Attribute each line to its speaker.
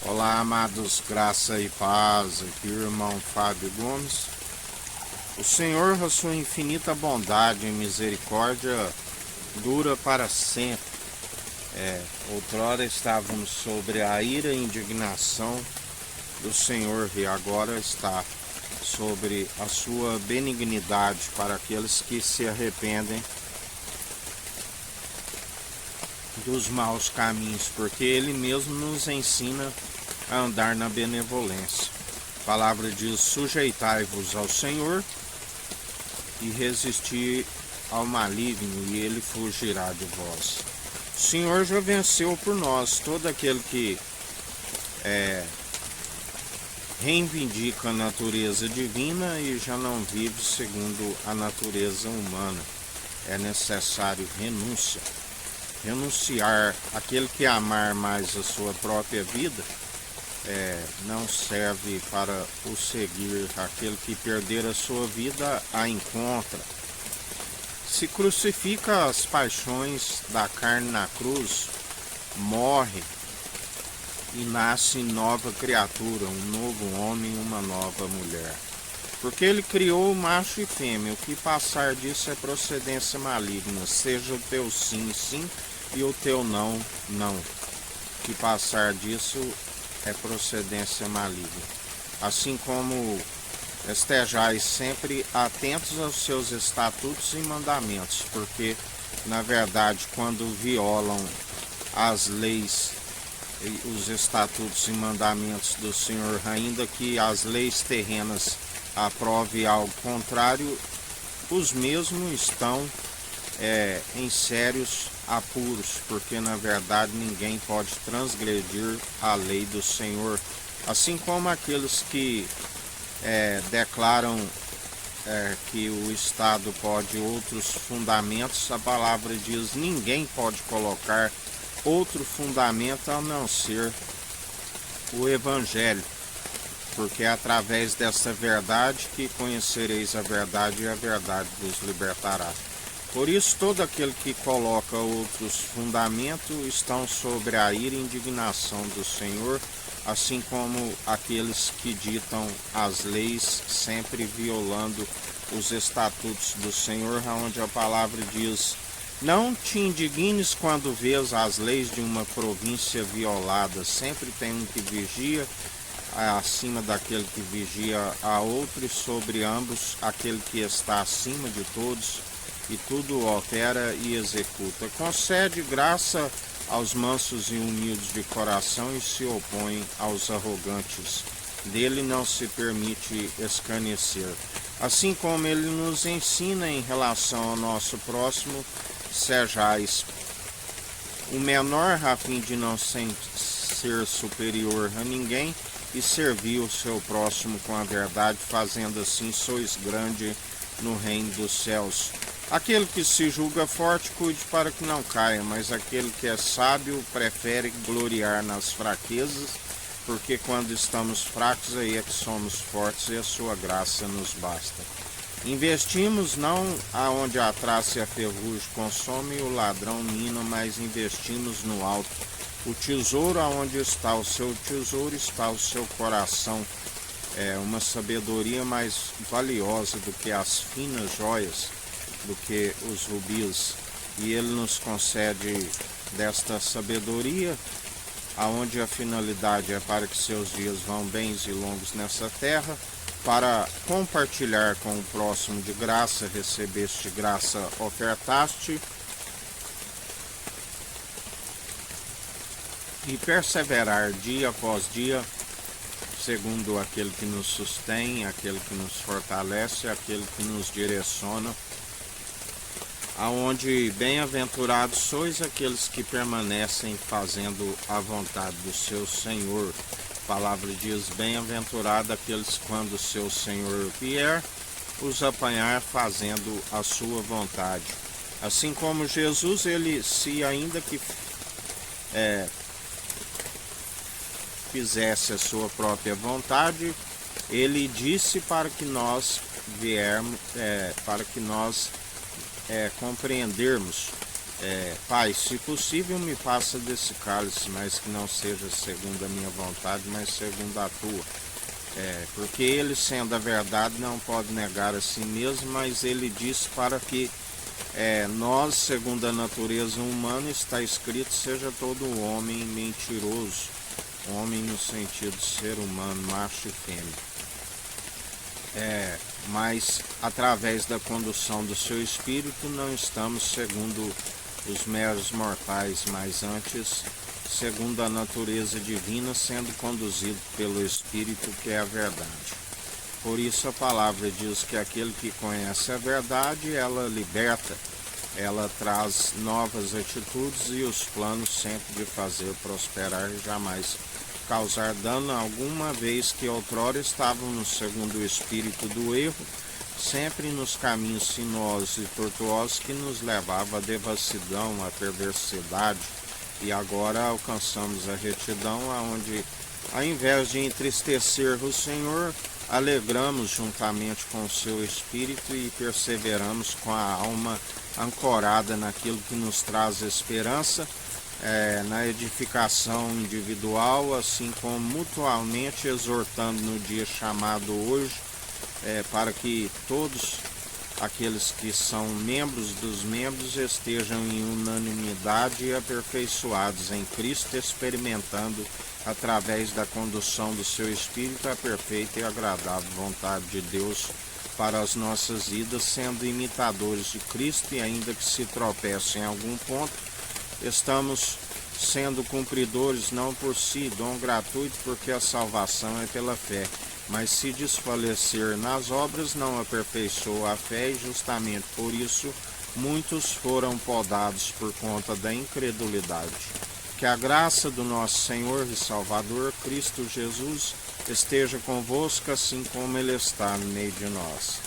Speaker 1: Olá, amados, graça e paz, aqui o irmão Fábio Gomes. O Senhor, a sua infinita bondade e misericórdia, dura para sempre. Outrora estávamos sobre a ira e indignação do Senhor e agora está sobre a sua benignidade para aqueles que se arrependem dos maus caminhos, porque Ele mesmo nos ensina a andar na benevolência. A palavra diz: sujeitai-vos ao Senhor e resisti ao maligno, e Ele fugirá de vós. O Senhor já venceu por nós. Todo aquele que reivindica a natureza divina e já não vive segundo a natureza humana. É necessário renunciar. Aquele que amar mais a sua própria vida não serve para o seguir. Aquele que perder a sua vida a encontra. Se crucifica as paixões da carne na cruz, morre e nasce nova criatura, um novo homem, uma nova mulher. Porque Ele criou macho e fêmea. O que passar disso é procedência maligna. Seja o teu sim, sim, e o teu não, não. O que passar disso é procedência maligna. Assim como estejais sempre atentos aos seus estatutos e mandamentos, porque, na verdade, quando violam as leis, os estatutos e mandamentos do Senhor, ainda que as leis terrenas aprove algo contrário, os mesmos estão em sérios apuros, porque na verdade ninguém pode transgredir a lei do Senhor, assim como aqueles que declaram que o Estado pode outros fundamentos. A palavra diz: ninguém pode colocar outro fundamento a não ser o Evangelho, porque é através dessa verdade que conhecereis a verdade, e a verdade vos libertará. Por isso, todo aquele que coloca outros fundamentos estão sobre a ira e indignação do Senhor, assim como aqueles que ditam as leis, sempre violando os estatutos do Senhor, onde a palavra diz: não te indignes quando vês as leis de uma província violada. Sempre tem um que vigia acima daquele que vigia a outro, e sobre ambos aquele que está acima de todos, e tudo opera e executa. Concede graça aos mansos e humildes de coração e se opõe aos arrogantes. Dele não se permite escarnecer. Assim como ele nos ensina em relação ao nosso próximo: sejais o menor a fim de não ser superior a ninguém, e servir o seu próximo com a verdade, fazendo assim sois grande no reino dos céus. Aquele que se julga forte, cuide para que não caia, mas aquele que é sábio prefere gloriar nas fraquezas, porque quando estamos fracos, aí é que somos fortes, e a sua graça nos basta. Investimos não aonde a traça e a ferrugem consomem e o ladrão mina, mas investimos no alto. O tesouro, aonde está o seu tesouro, está o seu coração. É uma sabedoria mais valiosa do que as finas joias, do que os rubis. E Ele nos concede desta sabedoria, aonde a finalidade é para que seus dias vão bens e longos nessa terra, para compartilhar com o próximo de graça. Recebeste graça, ofertaste, e perseverar dia após dia, segundo aquele que nos sustém, aquele que nos fortalece, aquele que nos direciona, aonde bem-aventurados sois aqueles que permanecem fazendo a vontade do seu Senhor. A palavra diz: bem-aventurado aqueles quando o seu Senhor vier, os apanhar fazendo a sua vontade. Assim como Jesus, ele, se ainda que fizesse a sua própria vontade, ele disse para que nós compreendermos Pai, se possível me passa desse cálice, mas que não seja segundo a minha vontade, mas segundo a tua. Porque ele, sendo a verdade, não pode negar a si mesmo, mas ele disse para que nós, segundo a natureza humana, está escrito, seja todo homem mentiroso, homem no sentido de ser humano, macho e fêmea. Mas através da condução do seu Espírito não estamos segundo os meros mortais, mas antes segundo a natureza divina, sendo conduzido pelo Espírito, que é a verdade. Por isso a palavra diz que aquele que conhece a verdade, ela liberta, ela traz novas atitudes e os planos sempre de fazer prosperar e jamais causar dano, alguma vez que outrora estávamos segundo o espírito do erro, sempre nos caminhos sinuosos e tortuosos que nos levavam à devassidão, à perversidade, e agora alcançamos a retidão, aonde, ao invés de entristecer o Senhor, alegramos juntamente com o seu Espírito e perseveramos com a alma ancorada naquilo que nos traz esperança, na edificação individual, assim como mutualmente exortando no dia chamado hoje, para que todos aqueles que são membros dos membros estejam em unanimidade e aperfeiçoados em Cristo, experimentando através da condução do seu Espírito a perfeita e agradável vontade de Deus para as nossas vidas, sendo imitadores de Cristo, e ainda que se tropecem em algum ponto, estamos sendo cumpridores não por si, dom gratuito, porque a salvação é pela fé. Mas se desfalecer nas obras, não aperfeiçoa a fé, e justamente por isso muitos foram podados por conta da incredulidade. Que a graça do nosso Senhor e Salvador, Cristo Jesus, esteja convosco, assim como Ele está no meio de nós.